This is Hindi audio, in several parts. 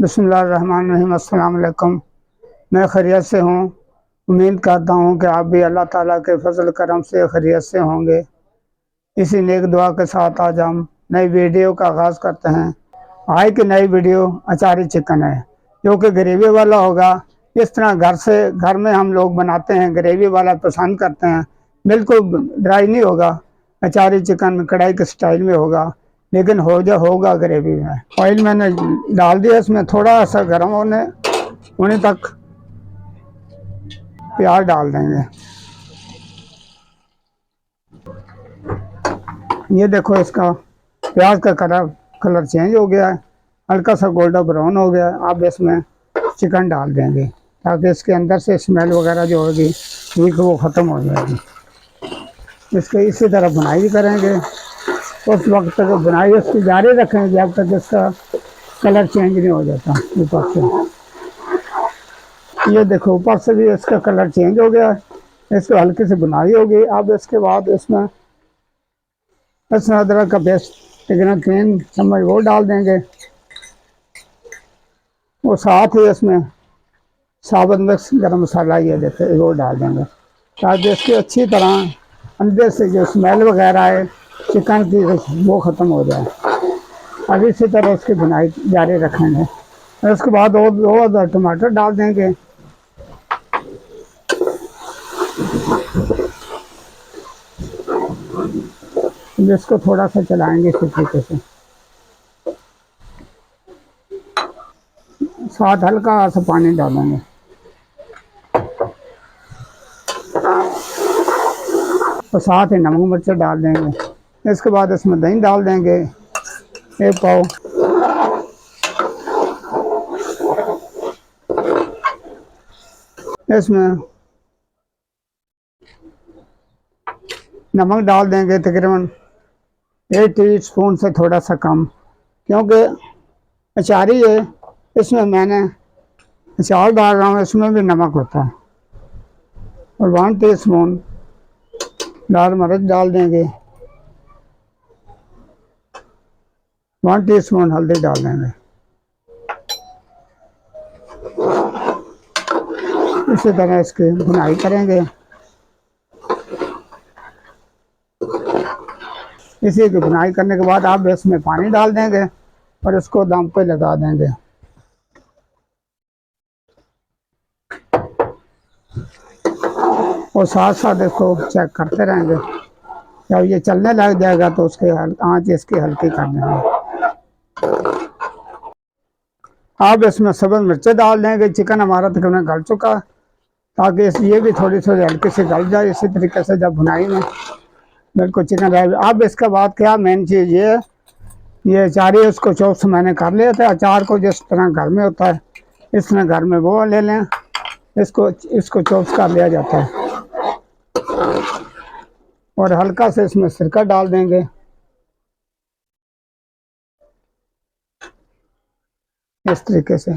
बिस्मिल्लाहिर्रहमानिर्रहीम। अस्सलाम वालेकुम। मैं खैरियत से हूँ। उम्मीद करता हूँ कि आप भी अल्लाह ताला के फजल करम से खैरियत से होंगे। इसी नेक दुआ के साथ आज हम नई वीडियो का आगाज़ करते हैं। आज की नई वीडियो अचारी चिकन है, जो कि ग्रेवी वाला होगा। इस तरह घर में हम लोग बनाते हैं, ग्रेवी वाला पसंद करते हैं। बिल्कुल ड्राई नहीं होगा। अचारी चिकन कढ़ाई के स्टाइल में होगा, लेकिन होगा ग्रेवी में। ऑयल मैंने डाल दिया, इसमें थोड़ा सा गर्म होने तक प्याज डाल देंगे। ये देखो, इसका प्याज का कलर चेंज हो गया है, हल्का सा गोल्डन ब्राउन हो गया है। अब इसमें चिकन डाल देंगे ताकि इसके अंदर से स्मेल वगैरह जो होगी वो ख़त्म हो जाएगी। इसके इसी तरह बुनाई करेंगे। उस वक्त तक बुनाई इसकी जारी रखेंगे जब तक इसका कलर चेंज नहीं हो जाता। ऊपर से ये देखो, ऊपर से भी इसका कलर चेंज हो गया है। इसको हल्की सी बुनाई होगी। अब इसके बाद इसमें लहसुन अदरक का पेस्ट तकरीबन 3 चम्मच वो डाल देंगे। वो साथ ही इसमें साबुत मिक्स गरम मसाला ये देते वो डाल देंगे, ताकि इसकी अच्छी तरह अंदर से जो स्मेल वगैरह है चिकन की वो ख़त्म हो जाए। अब इसी तरह उसकी बुनाई जारी रखेंगे। उसके बाद दो टमाटर डाल देंगे। इसको थोड़ा सा चलाएंगे इसी तरीके से। साथ हल्का सा पानी डालेंगे। और साथ ही नमक मिर्च डाल देंगे। इसके बाद इसमें दही डाल देंगे 1 पाव। इसमें नमक डाल देंगे तकरीबन 1 टीस्पून से थोड़ा सा कम, क्योंकि अचारी है, इसमें मैंने अचार डाल रहा हूँ, इसमें भी नमक होता है। और 1 टीस्पून लाल मिर्च डाल देंगे। 1 टीस्पून हल्दी डाल देंगे। इसी तरह इसकी भुनाई करेंगे। इसी की भुनाई करने के बाद आप इसमें पानी डाल देंगे और इसको दम पे लगा देंगे। और साथ साथ इसको चेक करते रहेंगे। जब ये चलने लग जाएगा तो उसके आँच इसकी हल्की कर देंगे। आप इसमें सब्ज़ मिर्चें डाल देंगे। चिकन हमारा तकरीबन गल चुका, ताकि ये भी थोड़ी हल्की से गल जाए। इसी तरीके से जब भुनाई में बिल्कुल चिकन रह। अब इसके बाद क्या मेन चीज़ ये अचारी उसको चॉप्स मैंने कर लिया था। अचार को जिस तरह घर में होता है इस तरह घर में वो ले लें। इसको चॉप्स कर लिया जाता है। और हल्का से इसमें सिरका डाल देंगे। इस तरीके से।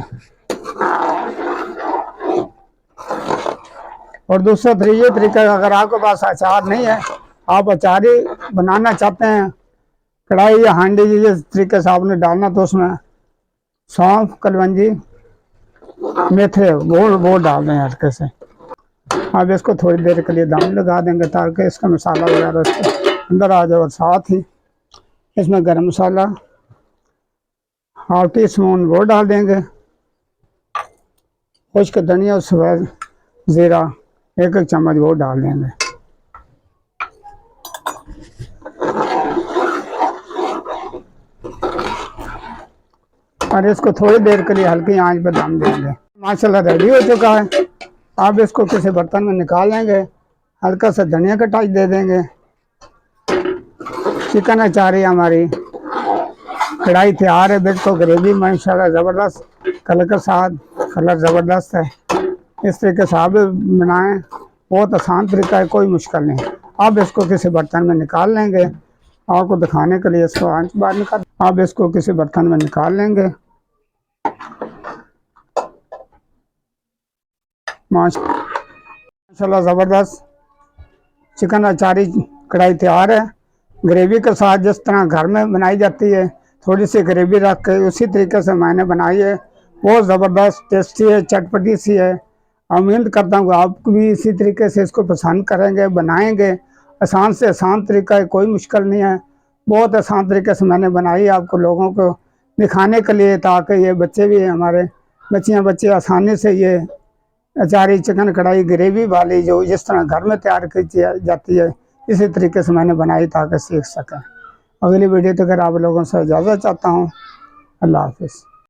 और दूसरा ये तरीका, अगर आपके पास अचार नहीं है, आप अचारी बनाना चाहते हैं कढ़ाई या हांडी जिस तरीके से आपने डालना, तो उसमें सौंफ, कलवंजी, मेथे वो डाल दें हल्के से। अब इसको थोड़ी देर के लिए दम लगा देंगे ताकि इसका मसाला वगैरह इसके अंदर आ जाए। और साथ ही इसमें गरम मसाला 1/2 टीस्पून वो डाल देंगे। खुश्क धनिया, सफ़ेद ज़ीरा 1 चम्मच वो डाल देंगे। और इसको थोड़ी देर के लिए हल्की आंच पर दम देंगे। माशाल्लाह रेडी हो चुका है। आप इसको किसी बर्तन में निकाल लेंगे। हल्का सा धनिया का टच दे देंगे। चिकन अचारी हमारी कढ़ाई तैयार है। बिल्कुल ग्रेवी माशाल्लाह ज़बरदस्त, कलर के साथ कलर ज़बरदस्त है। इस तरीके से आप बनाएँ, बहुत आसान तरीका है, कोई मुश्किल नहीं। आप इसको किसी बर्तन में निकाल लेंगे। आपको दिखाने के लिए इसको आंच बाहर निकाल, आप इसको किसी बर्तन में निकाल लेंगे। माशाल्लाह ज़बरदस्त चिकन अचारी कढ़ाई तैयार है। ग्रेवी के साथ जिस तरह घर में बनाई जाती है, थोड़ी सी ग्रेवी रख के उसी तरीके से मैंने बनाई है। बहुत ज़बरदस्त टेस्टी है, चटपटी सी है। उम्मीद करता हूँ आप भी इसी तरीके से इसको पसंद करेंगे, बनाएंगे। आसान से आसान तरीका है, कोई मुश्किल नहीं है। बहुत आसान तरीके से मैंने बनाई आपको लोगों को दिखाने के लिए, ताकि ये बच्चे भी हमारे बच्चे आसानी से ये अचारी चिकन कढ़ाई ग्रेवी वाली जो जिस तरह घर में तैयार की जाती है इसी तरीके से मैंने बनाई ताकि सीख सकें। अगली वीडियो तक आप लोगों से इजाज़त चाहता हूँ। अल्लाह हाफिज़।